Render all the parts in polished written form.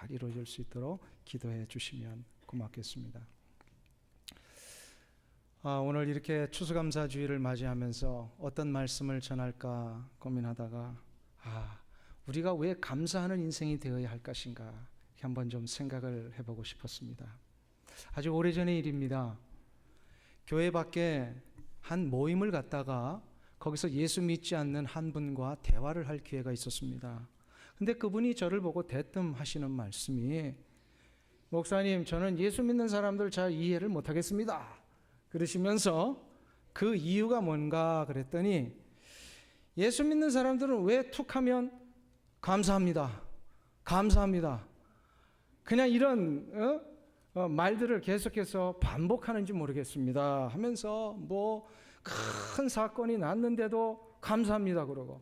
잘 이루어질 수 있도록 기도해 주시면 고맙겠습니다. 오늘 이렇게 추수감사주의를 맞이하면서 어떤 말씀을 전할까 고민하다가 우리가 왜 감사하는 인생이 되어야 할 것인가 한번 좀 생각을 해보고 싶었습니다. 아주 오래전의 일입니다. 교회 밖에 한 모임을 갔다가 거기서 예수 믿지 않는 한 분과 대화를 할 기회가 있었습니다. 근데 그분이 저를 보고 대뜸 하시는 말씀이, 목사님, 저는 예수 믿는 사람들 잘 이해를 못하겠습니다. 그러시면서 그 이유가 뭔가 그랬더니, 예수 믿는 사람들은 왜 툭하면 감사합니다, 감사합니다, 그냥 이런 말들을 계속해서 반복하는지 모르겠습니다 하면서 뭐 큰 사건이 났는데도 감사합니다 그러고,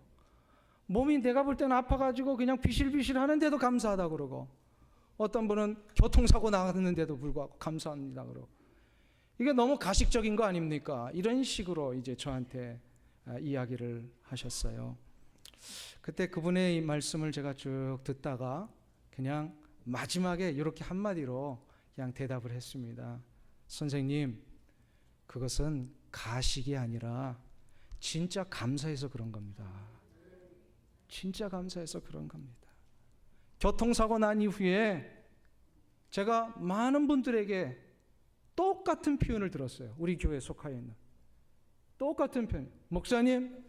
몸이 내가 볼 때는 아파가지고 그냥 비실비실 하는데도 감사하다 그러고, 어떤 분은 교통사고 나갔는데도 불구하고 감사합니다 그러고, 이게 너무 가식적인 거 아닙니까? 이런 식으로 이제 저한테 이야기를 하셨어요. 그때 그분의 이 말씀을 제가 쭉 듣다가 그냥 마지막에 이렇게 한마디로 그냥 대답을 했습니다. 선생님, 그것은 가식이 아니라 진짜 감사해서 그런 겁니다. 진짜 감사해서 그런 겁니다. 교통사고 난 이후에 제가 많은 분들에게 똑같은 표현을 들었어요. 우리 교회에 속하여 있는 똑같은 표현. 목사님,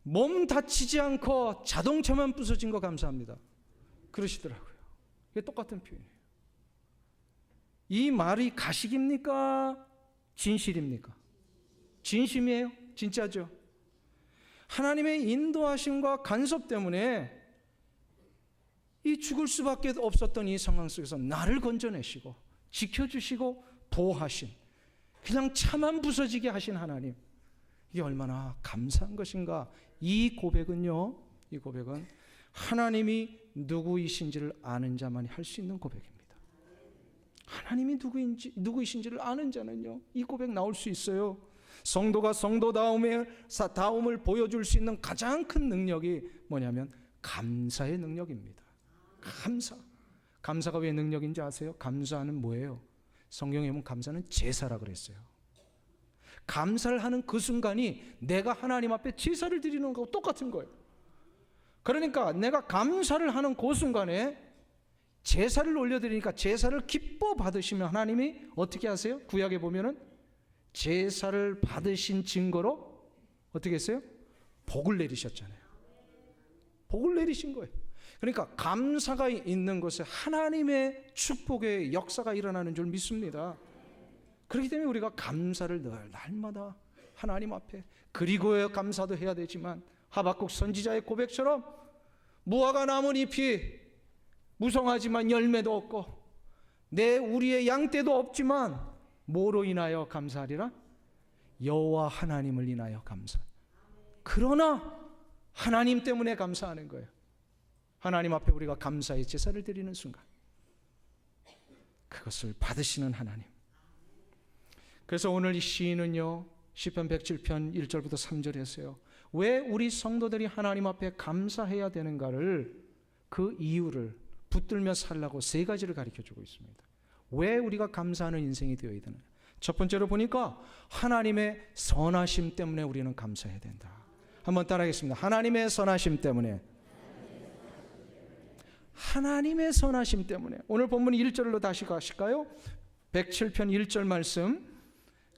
몸 다치지 않고 자동차만 부서진 거 감사합니다 그러시더라고요. 이게 똑같은 표현이에요. 이 말이 가식입니까? 진실입니까? 진심이에요. 진짜죠. 하나님의 인도하심과 간섭 때문에 이 죽을 수밖에 없었던 이 상황 속에서 나를 건져내시고 지켜주시고 보호하신, 그냥 차만 부서지게 하신 하나님, 이게 얼마나 감사한 것인가. 이 고백은요, 이 고백은 하나님이 누구이신지를 아는 자만이 할 수 있는 고백입니다. 하나님이 누구이신지를 아는 자는요, 이 고백 나올 수 있어요. 성도가 성도다움을 보여줄 수 있는 가장 큰 능력이 뭐냐면 감사의 능력입니다. 감사가 왜 능력인지 아세요? 감사는 뭐예요? 성경에 보면 감사는 제사라 그랬어요. 감사를 하는 그 순간이 내가 하나님 앞에 제사를 드리는 거하고 똑같은 거예요. 그러니까 내가 감사를 하는 그 순간에 제사를 올려드리니까 제사를 기뻐 받으시면 하나님이 어떻게 하세요? 구약에 보면은 제사를 받으신 증거로 어떻게 했어요? 복을 내리셨잖아요. 복을 내리신 거예요. 그러니까 감사가 있는 곳에 하나님의 축복의 역사가 일어나는 줄 믿습니다. 그렇기 때문에 우리가 감사를 늘 날마다 하나님 앞에, 그리고야 감사도 해야 되지만 하박국 선지자의 고백처럼 무화과 나무 잎이 무성하지만 열매도 없고 우리의 양떼도 없지만 뭐로 인하여 감사하리라? 여호와 하나님을 인하여 감사. 그러나 하나님 때문에 감사하는 거예요. 하나님 앞에 우리가 감사의 제사를 드리는 순간 그것을 받으시는 하나님. 그래서 오늘 이 시인은요, 시편 107편 1절부터 3절에서요, 왜 우리 성도들이 하나님 앞에 감사해야 되는가를, 그 이유를 붙들며 살라고 세 가지를 가르쳐주고 있습니다. 왜 우리가 감사하는 인생이 되어야 되느냐. 첫 번째로 보니까 하나님의 선하심 때문에 우리는 감사해야 된다. 한번 따라하겠습니다. 하나님의 선하심 때문에. 하나님의 선하심 때문에. 오늘 본문 1절로 다시 가실까요? 107편 1절 말씀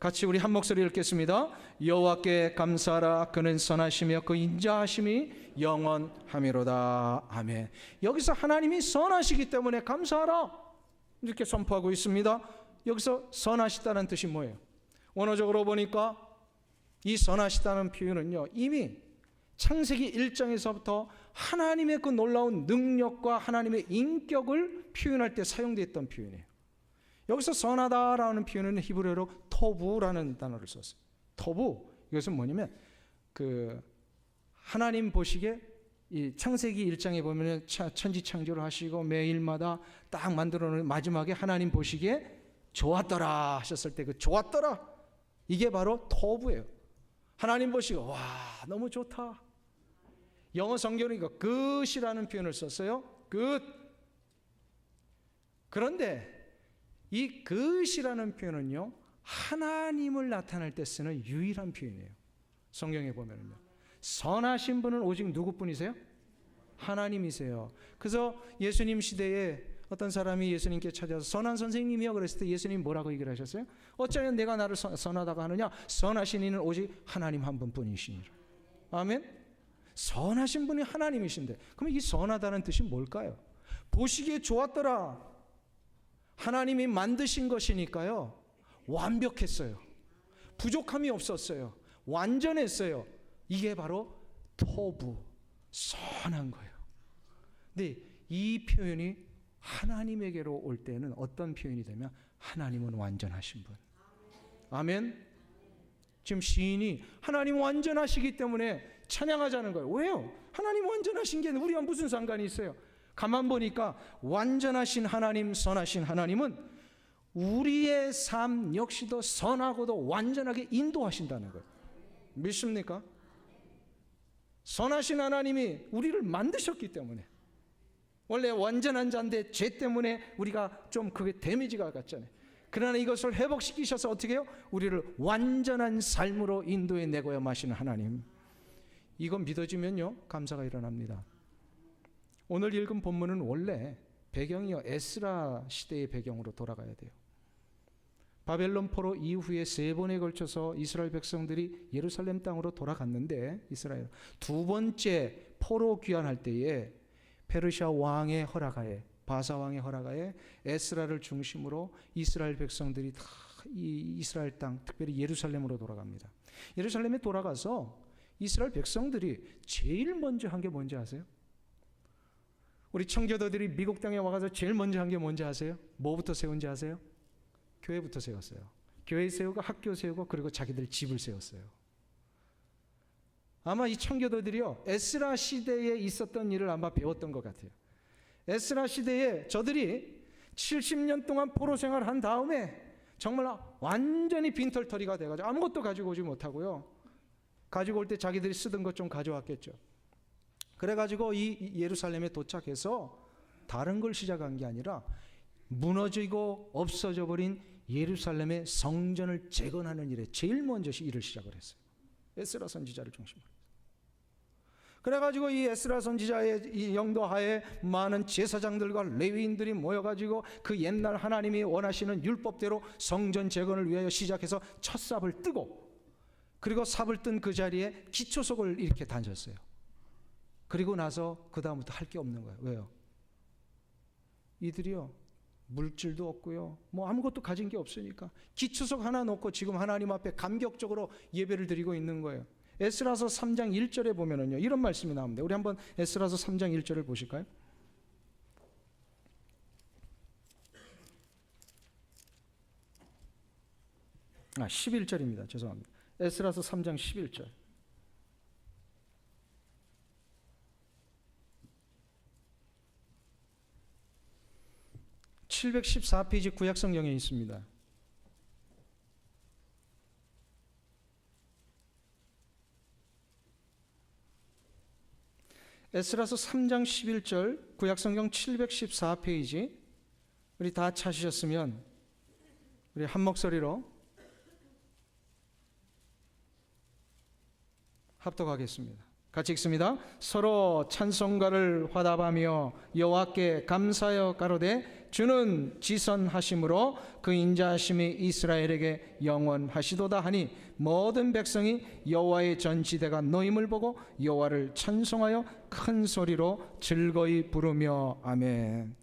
같이 우리 한 목소리 읽겠습니다. 여호와께 감사하라. 그는 선하시며 그 인자하심이 영원하미로다. 아멘. 여기서 하나님이 선하시기 때문에 감사하라 이렇게 선포하고 있습니다. 여기서 선하시다는 뜻이 뭐예요? 원어적으로 보니까 이 선하시다는 표현은요, 이미 창세기 1장에서부터 하나님의 그 놀라운 능력과 하나님의 인격을 표현할 때 사용됐던 표현이에요. 여기서 선하다라는 표현은 히브리어로 토부라는 단어를 썼어요. 토부, 이것은 뭐냐면 그 하나님 보시기에 이 창세기 1장에 보면 천지 창조를 하시고 매일마다 딱 만들어 놓은 마지막에 하나님 보시기에 좋았더라 하셨을 때 그 좋았더라, 이게 바로 토부예요. 하나님 보시고 와 너무 좋다. 영어 성경은 이거 good이라는 표현을 썼어요. good. 그런데 이 그것이라는 표현은요, 하나님을 나타낼 때 쓰는 유일한 표현이에요. 성경에 보면은요, 선하신 분은 오직 누구뿐이세요? 하나님이세요. 그래서 예수님 시대에 어떤 사람이 예수님께 찾아서 선한 선생님이요 그랬을 때 예수님 뭐라고 얘기를 하셨어요? 어쩌면 내가 나를 선하다고 하느냐? 선하신 이는 오직 하나님 한 분뿐이시니라. 아멘. 선하신 분이 하나님이신데, 그럼 이 선하다는 뜻이 뭘까요? 보시기에 좋았더라. 하나님이 만드신 것이니까요, 완벽했어요. 부족함이 없었어요. 완전했어요. 이게 바로 토부, 선한 거예요. 근데 이 표현이 하나님에게로 올 때는 어떤 표현이 되면, 하나님은 완전하신 분. 아멘. 지금 시인이 하나님 완전하시기 때문에 찬양하자는 거예요. 왜요? 하나님 완전하신 게 우리와 무슨 상관이 있어요? 가만 보니까 완전하신 하나님, 선하신 하나님은 우리의 삶 역시도 선하고도 완전하게 인도하신다는 거예요. 믿습니까? 선하신 하나님이 우리를 만드셨기 때문에, 원래 완전한 자인데 죄 때문에 우리가 좀 그게 데미지가 갔잖아요. 그러나 이것을 회복시키셔서 어떻게 해요? 우리를 완전한 삶으로 인도해 내고야 마시는 하나님. 이건 믿어지면요, 감사가 일어납니다. 오늘 읽은 본문은 원래 배경이요, 에스라 시대의 배경으로 돌아가야 돼요. 바벨론 포로 이후에 3번에 걸쳐서 이스라엘 백성들이 예루살렘 땅으로 돌아갔는데, 이스라엘 두 번째 포로 귀환할 때에 페르시아 왕의 허락하에, 바사 왕의 허락하에 에스라를 중심으로 이스라엘 백성들이 다 이 이스라엘 땅, 특별히 예루살렘으로 돌아갑니다. 예루살렘에 돌아가서 이스라엘 백성들이 제일 먼저 한 게 뭔지 아세요? 우리 청교도들이 미국 땅에 와가서 제일 먼저 한 게 뭔지 아세요? 뭐부터 세운지 아세요? 교회부터 세웠어요. 교회 세우고 학교 세우고 그리고 자기들 집을 세웠어요. 아마 이 청교도들이요, 에스라 시대에 있었던 일을 아마 배웠던 것 같아요. 에스라 시대에 저들이 70년 동안 포로 생활한 다음에 정말 완전히 빈털터리가 돼가지고 아무것도 가지고 오지 못하고요, 가지고 올 때 자기들이 쓰던 것 좀 가져왔겠죠. 그래가지고 이 예루살렘에 도착해서 다른 걸 시작한 게 아니라 무너지고 없어져 버린 예루살렘의 성전을 재건하는 일에 제일 먼저 일을 시작을 했어요. 에스라 선지자를 중심으로. 그래가지고 이 에스라 선지자의 이 영도하에 많은 제사장들과 레위인들이 모여가지고 그 옛날 하나님이 원하시는 율법대로 성전 재건을 위하여 시작해서 첫 삽을 뜨고, 그리고 삽을 뜬 그 자리에 기초석을 이렇게 던졌어요. 그리고 나서 그 다음부터 할 게 없는 거예요. 왜요? 이들이요, 물질도 없고요, 뭐 아무것도 가진 게 없으니까 기초석 하나 놓고 지금 하나님 앞에 감격적으로 예배를 드리고 있는 거예요. 에스라서 3장 1절에 보면은요, 이런 말씀이 나옵니다. 우리 한번 에스라서 3장 1절을 보실까요? 아, 11절입니다. 죄송합니다. 에스라서 3장 11절. (714페이지) 구약성경에 있습니다. 에스라서 3장 11절 구약성경 714페이지, 우리 다 찾으셨으면 우리 한 목소리로 합독하겠습니다. 같이 읽습니다. 서로 찬송가를 화답하며 여호와께 감사하여 가로되 주는 지선하심으로 그 인자하심이 이스라엘에게 영원하시도다 하니 모든 백성이 여호와의 전지대가 노임을 보고 여호와를 찬송하여 큰 소리로 즐거이 부르며. 아멘.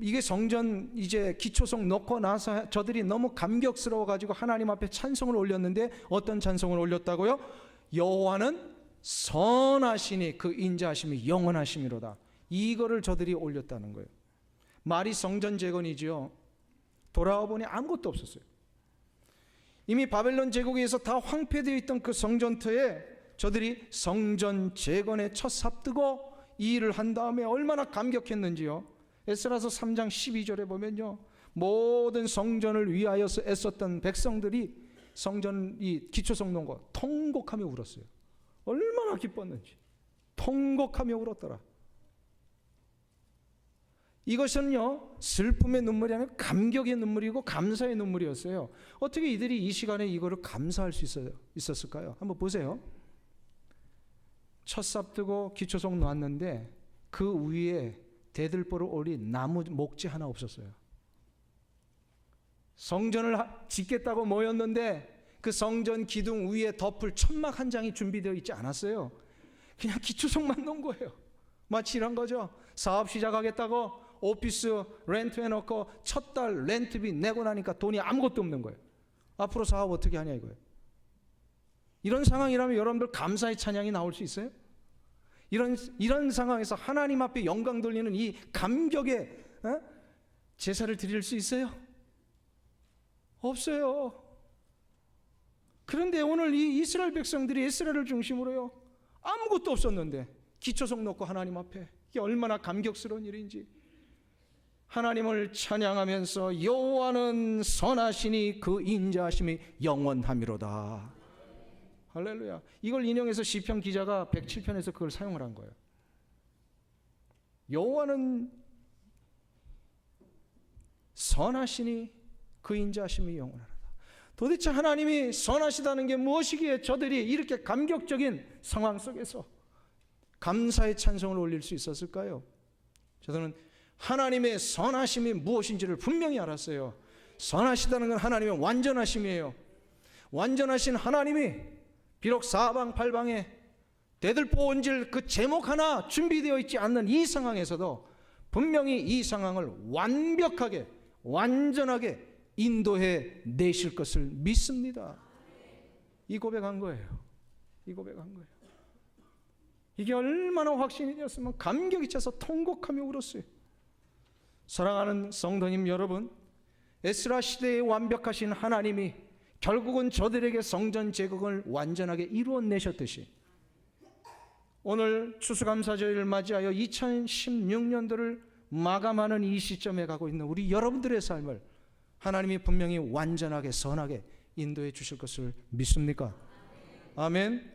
이게 성전 이제 기초석 놓고 나서 저들이 너무 감격스러워 가지고 하나님 앞에 찬송을 올렸는데, 어떤 찬송을 올렸다고요? 여호와는 선하시니 그 인자하심이 영원하심이로다. 이거를 저들이 올렸다는 거예요. 말이 성전 재건이지요. 돌아와 보니 아무것도 없었어요. 이미 바벨론 제국에 의해서 다 황폐되어 있던 그 성전터에 저들이 성전 재건에 첫 삽뜨고 이 일을 한 다음에 얼마나 감격했는지요. 에스라서 3장 12절에 보면요, 모든 성전을 위하여 애썼던 백성들이 성전 이 기초성 놓은 거 통곡하며 울었어요. 얼마나 기뻤는지 통곡하며 울었더라. 이것은요, 슬픔의 눈물이 아니라 감격의 눈물이고 감사의 눈물이었어요. 어떻게 이들이 이 시간에 이거를 감사할 수 있었을까요? 한번 보세요. 첫 삽뜨고 기초석 놨는데 그 위에 대들보를 올린 나무 목재 하나 없었어요. 성전을 짓겠다고 모였는데 그 성전 기둥 위에 덮을 천막 한 장이 준비되어 있지 않았어요. 그냥 기초석만 놓은 거예요. 마치 이런 거죠. 사업 시작하겠다고 오피스 렌트 해놓고 첫 달 렌트비 내고 나니까 돈이 아무것도 없는 거예요. 앞으로 사업 어떻게 하냐 이거예요. 이런 상황이라면 여러분들 감사의 찬양이 나올 수 있어요? 이런 상황에서 하나님 앞에 영광 돌리는 이 감격의 제사를 드릴 수 있어요? 없어요. 그런데 오늘 이 이스라엘 백성들이 에스라를 중심으로요, 아무것도 없었는데 기초석 놓고 하나님 앞에, 이게 얼마나 감격스러운 일인지 하나님을 찬양하면서 여호와는 선하시니 그 인자하심이 영원하미로다. 할렐루야. 이걸 인용해서 시편 기자가 107편에서 그걸 사용을 한 거예요. 여호와는 선하시니 그 인자하심이 영원하다. 도대체 하나님이 선하시다는 게 무엇이기에 저들이 이렇게 감격적인 상황 속에서 감사의 찬송을 올릴 수 있었을까요? 저는 하나님의 선하심이 무엇인지를 분명히 알았어요. 선하시다는 건 하나님의 완전하심이에요. 완전하신 하나님이 비록 사방팔방에 대들보 얹을 그 제목 하나 준비되어 있지 않는 이 상황에서도 분명히 이 상황을 완벽하게 완전하게 인도해 내실 것을 믿습니다. 이 고백한 거예요. 이 고백한 거예요. 이게 얼마나 확신이 되었으면 감격이 차서 통곡하며 울었어요. 사랑하는 성도님 여러분, 에스라 시대에 완벽하신 하나님이 결국은 저들에게 성전 제국을 완전하게 이루어내셨듯이 오늘 추수감사절을 맞이하여 2016년도를 마감하는 이 시점에 가고 있는 우리 여러분들의 삶을 하나님이 분명히 완전하게 선하게 인도해 주실 것을 믿습니까? 아멘.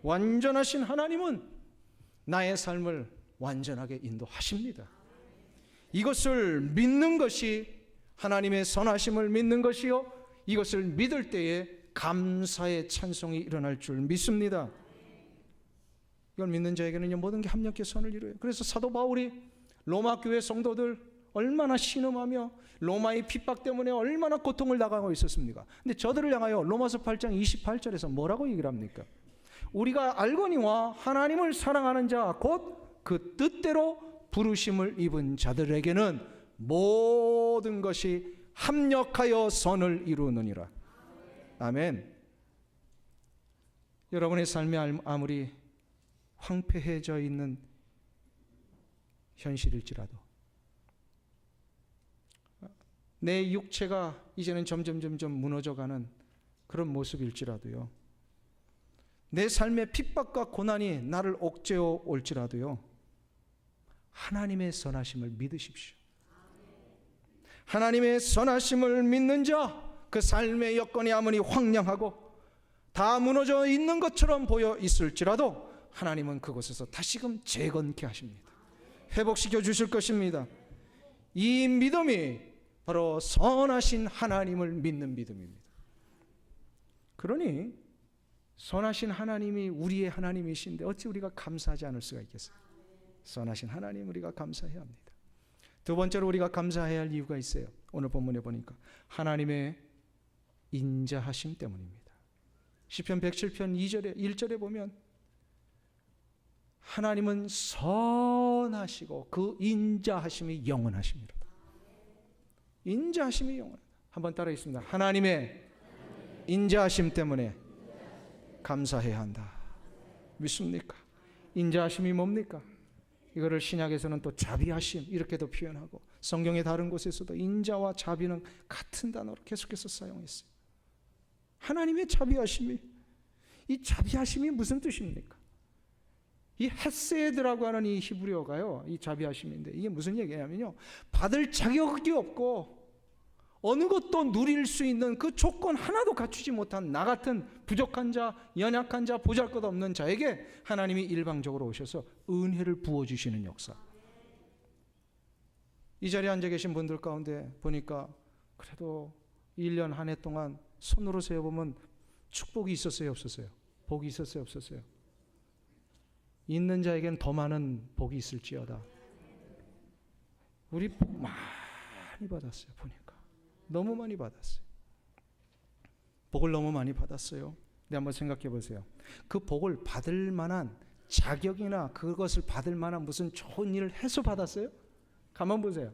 완전하신 하나님은 나의 삶을 완전하게 인도하십니다. 이것을 믿는 것이 하나님의 선하심을 믿는 것이요, 이것을 믿을 때에 감사의 찬송이 일어날 줄 믿습니다. 이걸 믿는 자에게는 모든 게 합력해 선을 이루어요. 그래서 사도 바울이 로마 교회 성도들 얼마나 신음하며 로마의 핍박 때문에 얼마나 고통을 당하고 있었습니까? 근데 저들을 향하여 로마서 8장 28절에서 뭐라고 얘기를 합니까? 우리가 알거니와 하나님을 사랑하는 자 곧 그 뜻대로 부르심을 입은 자들에게는 모든 것이 합력하여 선을 이루느니라. 아멘. 여러분의 삶이 아무리 황폐해져 있는 현실일지라도, 내 육체가 이제는 점점 무너져가는 그런 모습일지라도요, 내 삶의 핍박과 고난이 나를 옥죄어 올지라도요, 하나님의 선하심을 믿으십시오. 하나님의 선하심을 믿는 자, 그 삶의 여건이 아무리 황량하고 다 무너져 있는 것처럼 보여 있을지라도 하나님은 그곳에서 다시금 재건케 하십니다. 회복시켜 주실 것입니다. 이 믿음이 바로 선하신 하나님을 믿는 믿음입니다. 그러니 선하신 하나님이 우리의 하나님이신데 어찌 우리가 감사하지 않을 수가 있겠어요? 선하신 하나님 우리가 감사해야 합니다. 두 번째로 우리가 감사해야 할 이유가 있어요. 오늘 본문에 보니까 하나님의 인자하심 때문입니다. 시편 107편 2절에 1절에 보면 하나님은 선하시고 그 인자하심이 영원하십니다. 인자하심이 영원하다. 한번 따라하겠습니다. 하나님의 인자하심 때문에 감사해야 한다. 믿습니까? 인자하심이 뭡니까? 이거를 신약에서는 또 자비하심 이렇게도 표현하고 성경의 다른 곳에서도 인자와 자비는 같은 단어로 계속해서 사용했어요. 하나님의 자비하심이, 이 자비하심이 무슨 뜻입니까? 이 헤세드라고 하는 이 히브리어가요, 이 자비하심인데 이게 무슨 얘기냐면요, 받을 자격이 없고 어느 것도 누릴 수 있는 그 조건 하나도 갖추지 못한 나 같은 부족한 자, 연약한 자, 보잘것없는 자에게 하나님이 일방적으로 오셔서 은혜를 부어주시는 역사. 이 자리에 앉아 계신 분들 가운데 보니까 그래도 1년 한 해 동안 손으로 세어보면 축복이 있었어요, 없었어요? 복이 있었어요, 없었어요? 있는 자에겐 더 많은 복이 있을지어다. 우리 복 많이 받았어요. 보니까 너무 많이 받았어요. 복을 너무 많이 받았어요. 근데 한번 생각해 보세요. 그 복을 받을 만한 자격이나 그것을 받을 만한 무슨 좋은 일을 해서 받았어요? 가만 보세요.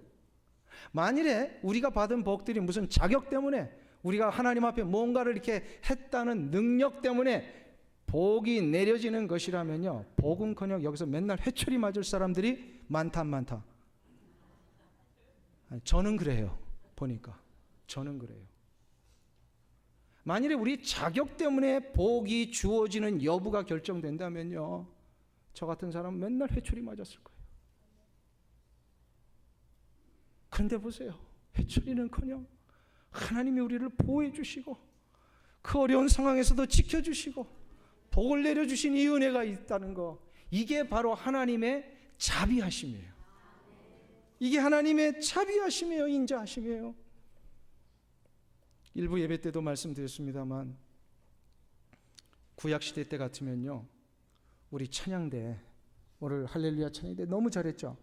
만일에 우리가 받은 복들이 무슨 자격 때문에, 우리가 하나님 앞에 뭔가를 이렇게 했다는 능력 때문에 복이 내려지는 것이라면요, 복은커녕 여기서 맨날 회초리 맞을 사람들이 많다 안 많다? 아니, 저는 그래요. 보니까 저는 그래요. 만일에 우리 자격 때문에 복이 주어지는 여부가 결정된다면요, 저 같은 사람은 맨날 회초리 맞았을 거예요. 그런데 보세요. 회초리는커녕 하나님이 우리를 보호해 주시고 그 어려운 상황에서도 지켜주시고 복을 내려주신 이 은혜가 있다는 거, 이게 바로 하나님의 자비하심이에요. 이게 하나님의 자비하심이에요. 인자하심이에요. 일부 예배 때도 말씀드렸습니다만, 구약시대 때 같으면요, 우리 찬양대, 오늘 할렐루야 찬양대 너무 잘했죠?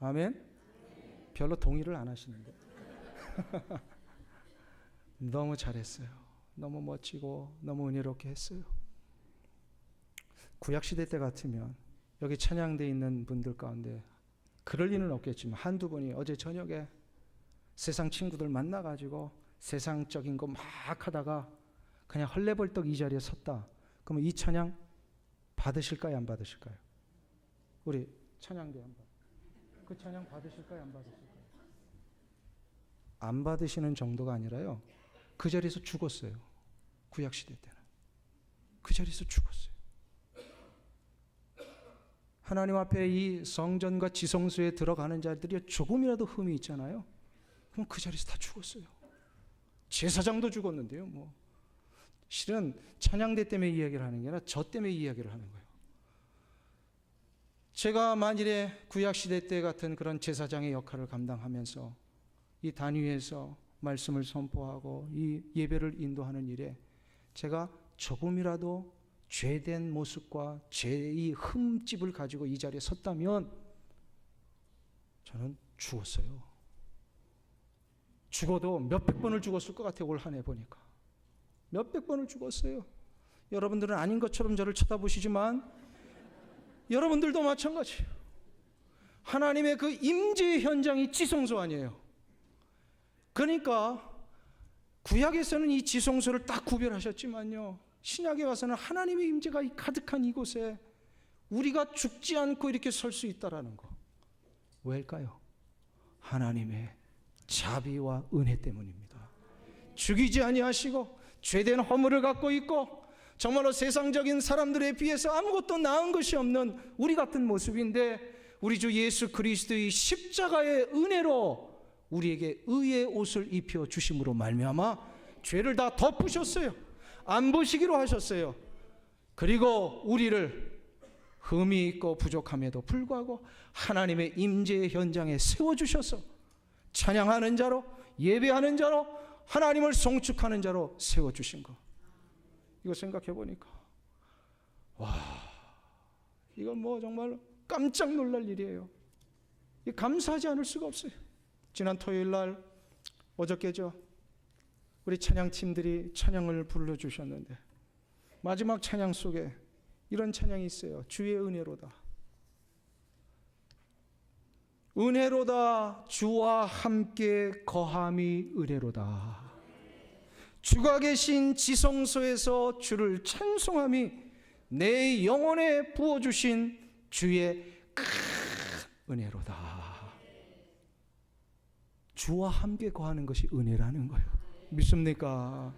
아멘? 별로 동의를 안 하시는데 너무 잘했어요. 너무 멋지고 너무 은혜롭게 했어요. 구약시대 때 같으면 여기 찬양대에 있는 분들 가운데 그럴 리는 없겠지만 한두 분이 어제 저녁에 세상 친구들 만나가지고 세상적인 거 막 하다가 그냥 헐레벌떡 이 자리에 섰다. 그러면 이 찬양 받으실까요, 안 받으실까요? 우리 찬양대 한번, 그 찬양 받으실까요, 안 받으실까요? 안 받으시는 정도가 아니라요, 그 자리에서 죽었어요. 구약시대 때는 그 자리에서 죽었어요. 하나님 앞에 이 성전과 지성소에 들어가는 자들이 조금이라도 흠이 있잖아요. 그럼 그 자리에서 다 죽었어요. 제사장도 죽었는데요. 뭐 실은 찬양대 때문에 이야기를 하는 게 아니라 저 때문에 이야기를 하는 거예요. 제가 만일에 구약시대 때 같은 그런 제사장의 역할을 감당하면서 이 단위에서 말씀을 선포하고 이 예배를 인도하는 일에 제가 조금이라도 죄된 모습과 죄의 흠집을 가지고 이 자리에 섰다면 저는 죽었어요. 죽어도 몇백 번을 죽었을 것 같아요. 올 한 해 보니까 몇백 번을 죽었어요. 여러분들은 아닌 것처럼 저를 쳐다보시지만 여러분들도 마찬가지예요. 하나님의 그 임재의 현장이 지성소 아니에요. 그러니까 구약에서는 이 지성소를 딱 구별하셨지만요, 신약에 와서는 하나님의 임재가 가득한 이곳에 우리가 죽지 않고 이렇게 설 수 있다라는 거, 왜일까요? 하나님의 자비와 은혜 때문입니다. 죽이지 아니하시고 죄된 허물을 갖고 있고 정말로 세상적인 사람들에 비해서 아무것도 나은 것이 없는 우리 같은 모습인데, 우리 주 예수 그리스도의 십자가의 은혜로 우리에게 의의 옷을 입혀 주심으로 말미암아 죄를 다 덮으셨어요. 안 보시기로 하셨어요. 그리고 우리를 흠이 있고 부족함에도 불구하고 하나님의 임재의 현장에 세워주셔서 찬양하는 자로, 예배하는 자로, 하나님을 송축하는 자로 세워주신 거, 이거 생각해 보니까 와, 이건 뭐 정말 깜짝 놀랄 일이에요. 감사하지 않을 수가 없어요. 지난 토요일 날, 어저께죠, 우리 찬양팀들이 찬양을 불러주셨는데 마지막 찬양 속에 이런 찬양이 있어요. 주의 은혜로다. 은혜로다. 주와 함께 거함이 은혜로다. 주가 계신 지성소에서 주를 찬송함이 내 영혼에 부어주신 주의 큰 은혜로다. 주와 함께 거하는 것이 은혜라는 거예요. 믿습니까?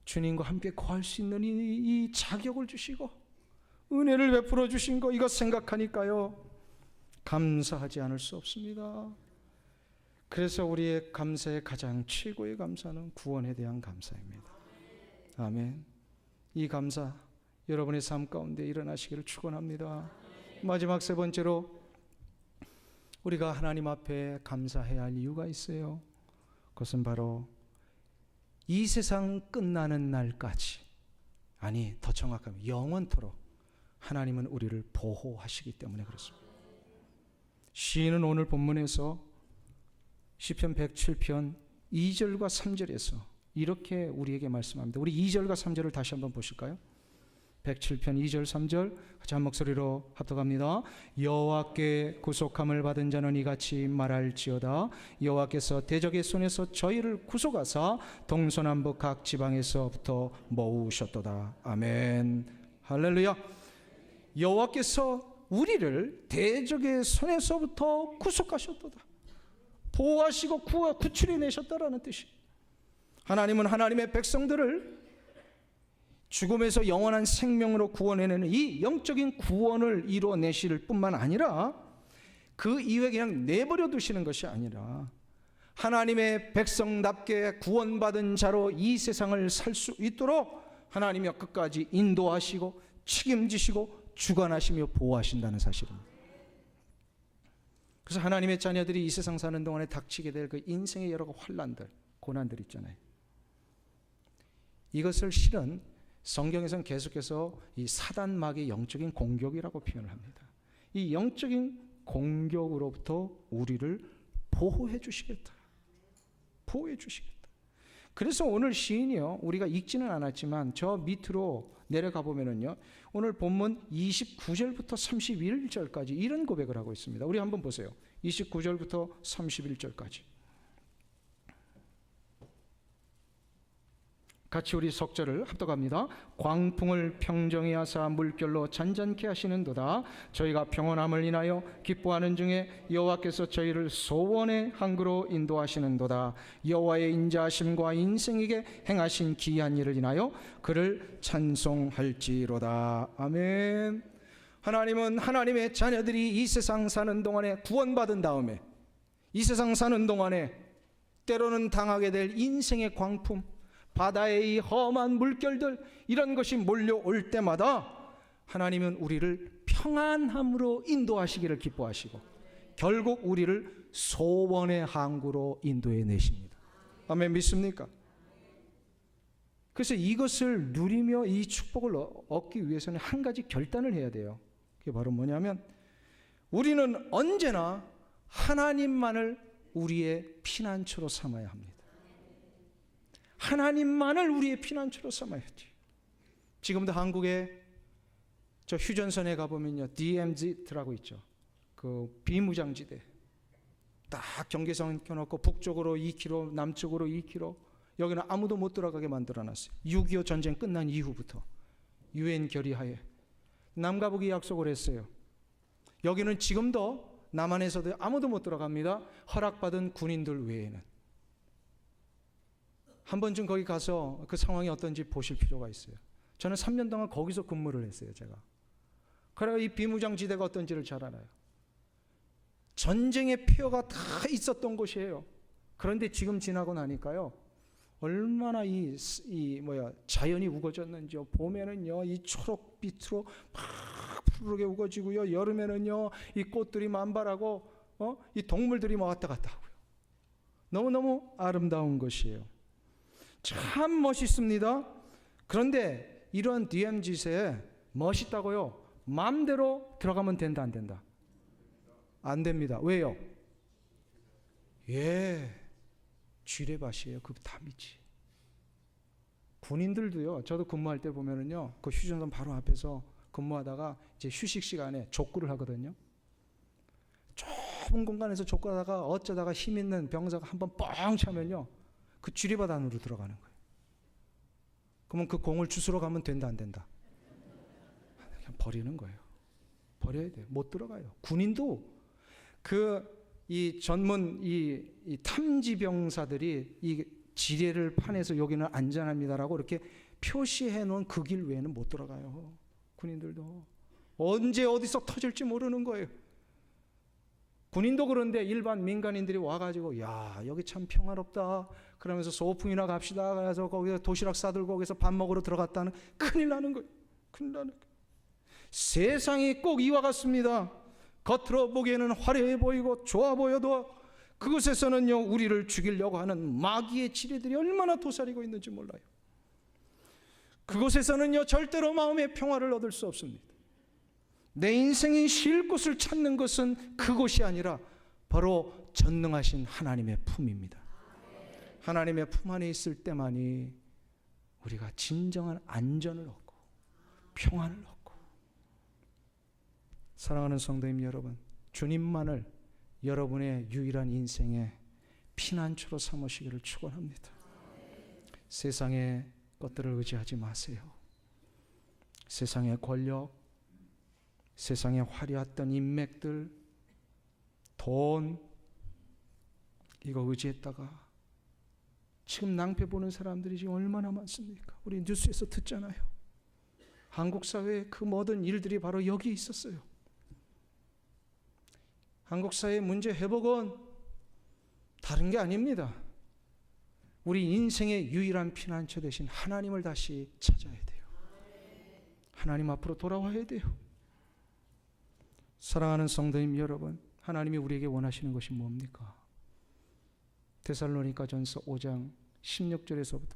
주님과 함께 거할 수 있는 이 자격을 주시고 은혜를 베풀어 주신 거, 이거 생각하니까요, 감사하지 않을 수 없습니다. 그래서 우리의 감사의 가장 최고의 감사는 구원에 대한 감사입니다. 아멘. 이 감사 여러분의 삶 가운데 일어나시기를 축원합니다. 마지막 세 번째로 우리가 하나님 앞에 감사해야 할 이유가 있어요. 그것은 바로 이 세상 끝나는 날까지, 아니 더 정확하면 영원토록 하나님은 우리를 보호하시기 때문에 그렇습니다. 시인은 오늘 본문에서 시편 107편 2절과 3절에서 이렇게 우리에게 말씀합니다. 우리 2절과 3절을 다시 한번 보실까요? 107편 2절 3절 같이 한 목소리로 합독합니다. 여호와께 구속함을 받은 자는 이같이 말할지어다. 여호와께서 대적의 손에서 저희를 구속하사 동서남북 각 지방에서부터 모으셨도다. 아멘. 할렐루야. 여호와께서 우리를 대적의 손에서부터 구속하셨도다. 보호하시고 구출해 내셨다라는 뜻이에요. 하나님은 하나님의 백성들을 죽음에서 영원한 생명으로 구원해내는 이 영적인 구원을 이루어내실 뿐만 아니라 그 이후에 그냥 내버려 두시는 것이 아니라 하나님의 백성답게 구원받은 자로 이 세상을 살 수 있도록 하나님이 끝까지 인도하시고 책임지시고 주관하시며 보호하신다는 사실입니다. 그래서 하나님의 자녀들이 이 세상 사는 동안에 닥치게 될 그 인생의 여러 환난들, 고난들 있잖아요. 이것을 실은 성경에서는 계속해서 이 사단마귀의 영적인 공격이라고 표현을 합니다. 이 영적인 공격으로부터 우리를 보호해 주시겠다. 보호해 주시겠다. 그래서 오늘 시인이요, 우리가 읽지는 않았지만 저 밑으로 내려가 보면은요, 오늘 본문 29절부터 31절까지 이런 고백을 하고 있습니다. 우리 한번 보세요. 29절부터 31절까지. 같이 우리 석절을 합독합니다. 광풍을 평정히 하사 물결로 잔잔케 하시는도다. 저희가 평온함을 인하여 기뻐하는 중에 여호와께서 저희를 소원의 항구로 인도하시는도다. 여호와의 인자하심과 인생에게 행하신 기이한 일을 인하여 그를 찬송할지로다. 아멘. 하나님은 하나님의 자녀들이 이 세상 사는 동안에 구원받은 다음에 이 세상 사는 동안에 때로는 당하게 될 인생의 광풍, 바다의 이 험한 물결들, 이런 것이 몰려올 때마다 하나님은 우리를 평안함으로 인도하시기를 기뻐하시고 결국 우리를 소원의 항구로 인도해 내십니다. 아멘. 믿습니까? 그래서 이것을 누리며 이 축복을 얻기 위해서는 한 가지 결단을 해야 돼요. 그게 바로 뭐냐면 우리는 언제나 하나님만을 우리의 피난처로 삼아야 합니다. 하나님만을 우리의 피난처로 삼아야지. 지금도 한국에 저 휴전선에 가보면요, DMZ라고 있죠. 그 비무장지대. 딱 경계선 켜놓고 북쪽으로 2km, 남쪽으로 2km. 여기는 아무도 못 들어가게 만들어놨어요. 6.25 전쟁 끝난 이후부터 UN 결의하에 남과 북이 약속을 했어요. 여기는 지금도 남한에서도 아무도 못 들어갑니다. 허락받은 군인들 외에는. 한 번쯤 거기 가서 그 상황이 어떤지 보실 필요가 있어요. 저는 3년 동안 거기서 근무를 했어요, 제가. 그래서 이 비무장지대가 어떤지를 잘 알아요. 전쟁의 폐허가 다 있었던 곳이에요. 그런데 지금 지나고 나니까요, 얼마나 자연이 우거졌는지요. 봄에는요, 이 초록빛으로 막 푸르게 우거지고요. 여름에는요, 이 꽃들이 만발하고, 이 동물들이 왔다 갔다 하고요. 너무너무 아름다운 것이에요. 참 멋있습니다. 그런데 이런 DMZ에 멋있다고요? 마음대로 들어가면 된다, 안 된다? 안 됩니다. 왜요? 쥐레밭이에요. 그 담이지. 군인들도요, 저도 근무할 때 보면은요, 그 휴전선 바로 앞에서 근무하다가 이제 휴식 시간에 족구를 하거든요. 좁은 공간에서 족구하다가 어쩌다가 힘 있는 병사가 한번 뻥 차면요, 그 쥐레밭 안으로 들어가는 거예요. 그러면 그 공을 주스러 가면 된다, 안 된다? 그냥 버리는 거예요. 버려야 돼요. 못 들어가요. 군인도 이 전문 이 탐지 병사들이 이 지뢰를 파내서 여기는 안전합니다라고 이렇게 표시해 놓은 그 길 외에는 못 들어가요. 군인들도 언제 어디서 터질지 모르는 거예요. 군인도 그런데 일반 민간인들이 와가지고 야, 여기 참 평화롭다 그러면서 소풍이나 갑시다. 그래서 거기서 도시락 싸들고 거기서 밥 먹으러 들어갔다는, 큰일 나는 거예요. 큰일 나는 거예요. 세상이 꼭 이와 같습니다. 겉으로 보기에는 화려해 보이고 좋아 보여도 그곳에서는요, 우리를 죽이려고 하는 마귀의 지뢰들이 얼마나 도사리고 있는지 몰라요. 그곳에서는요, 절대로 마음의 평화를 얻을 수 없습니다. 내 인생이 쉴 곳을 찾는 것은 그곳이 아니라 바로 전능하신 하나님의 품입니다. 하나님의 품 안에 있을 때만이 우리가 진정한 안전을 얻고 평안을 얻고. 사랑하는 성도님 여러분, 주님만을 여러분의 유일한 인생의 피난처로 삼으시기를 축원합니다. 세상의 것들을 의지하지 마세요. 세상의 권력, 세상의 화려했던 인맥들, 돈, 이거 의지했다가 지금 낭패 보는 사람들이 지금 얼마나 많습니까? 우리 뉴스에서 듣잖아요. 한국 사회의 그 모든 일들이 바로 여기 있었어요. 한국 사회의 문제 회복은 다른 게 아닙니다. 우리 인생의 유일한 피난처 되신 하나님을 다시 찾아야 돼요. 하나님 앞으로 돌아와야 돼요. 사랑하는 성도님 여러분, 하나님이 우리에게 원하시는 것이 뭡니까? 데살로니가전서 5장 16절에서부터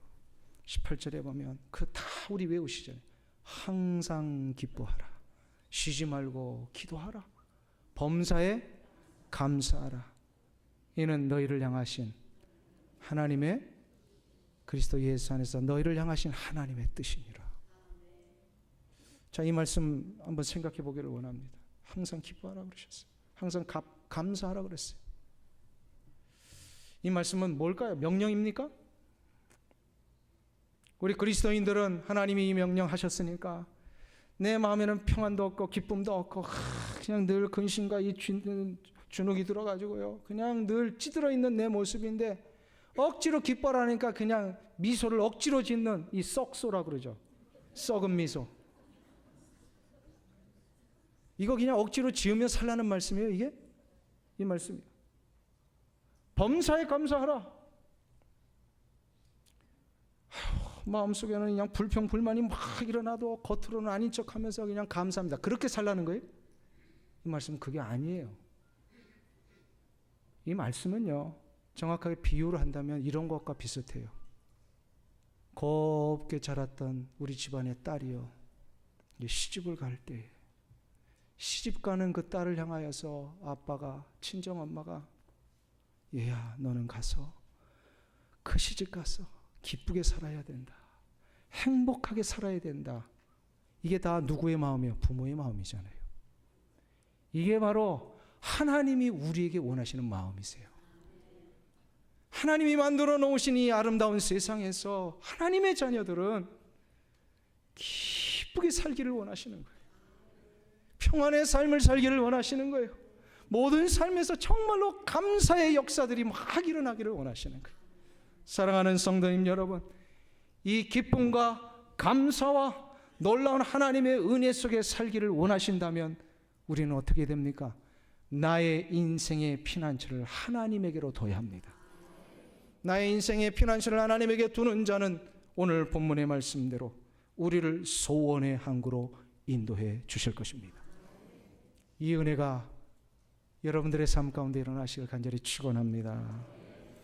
18절에 보면 그 다 우리 외우시잖아요. 항상 기뻐하라, 쉬지 말고 기도하라, 범사에 감사하라. 이는 너희를 향하신 하나님의 그리스도 예수 안에서 너희를 향하신 하나님의 뜻이니라. 자, 이 말씀 한번 생각해 보기를 원합니다. 항상 기뻐하라 그러셨어요. 항상 감사하라 그랬어요. 이 말씀은 뭘까요? 명령입니까? 우리 그리스도인들은 하나님이 이 명령하셨으니까 내 마음에는 평안도 없고 기쁨도 없고 그냥 늘 근심과 이 주눅이 들어가지고요, 그냥 늘 찌들어 있는 내 모습인데 억지로 기뻐라니까 그냥 미소를 억지로 짓는 이 썩소라 그러죠. 썩은 미소. 이거 그냥 억지로 지으며 살라는 말씀이에요, 이게? 이 말씀이에요. 범사에 감사하라. 마음속에는 그냥 불평 불만이 막 일어나도 겉으로는 아닌 척하면서 그냥 감사합니다. 그렇게 살라는 거예요? 이 말씀은 그게 아니에요. 이 말씀은요, 정확하게 비유를 한다면 이런 것과 비슷해요. 곱게 자랐던 우리 집안의 딸이요, 시집을 갈 때 시집 가는 그 딸을 향하여서 아빠가, 친정엄마가, 얘야 너는 가서 그 시집 가서 기쁘게 살아야 된다, 행복하게 살아야 된다. 이게 다 누구의 마음이에요? 부모의 마음이잖아요. 이게 바로 하나님이 우리에게 원하시는 마음이세요. 하나님이 만들어 놓으신 이 아름다운 세상에서 하나님의 자녀들은 기쁘게 살기를 원하시는 거예요. 평안의 삶을 살기를 원하시는 거예요. 모든 삶에서 정말로 감사의 역사들이 막 일어나기를 원하시는 거예요. 사랑하는 성도님 여러분, 이 기쁨과 감사와 놀라운 하나님의 은혜 속에 살기를 원하신다면 우리는 어떻게 됩니까? 나의 인생의 피난처를 하나님에게로 둬야 합니다. 나의 인생의 피난처를 하나님에게 두는 자는 오늘 본문의 말씀대로 우리를 소원의 항구로 인도해 주실 것입니다. 이 은혜가 여러분들의 삶 가운데 일어나시길 간절히 축원합니다.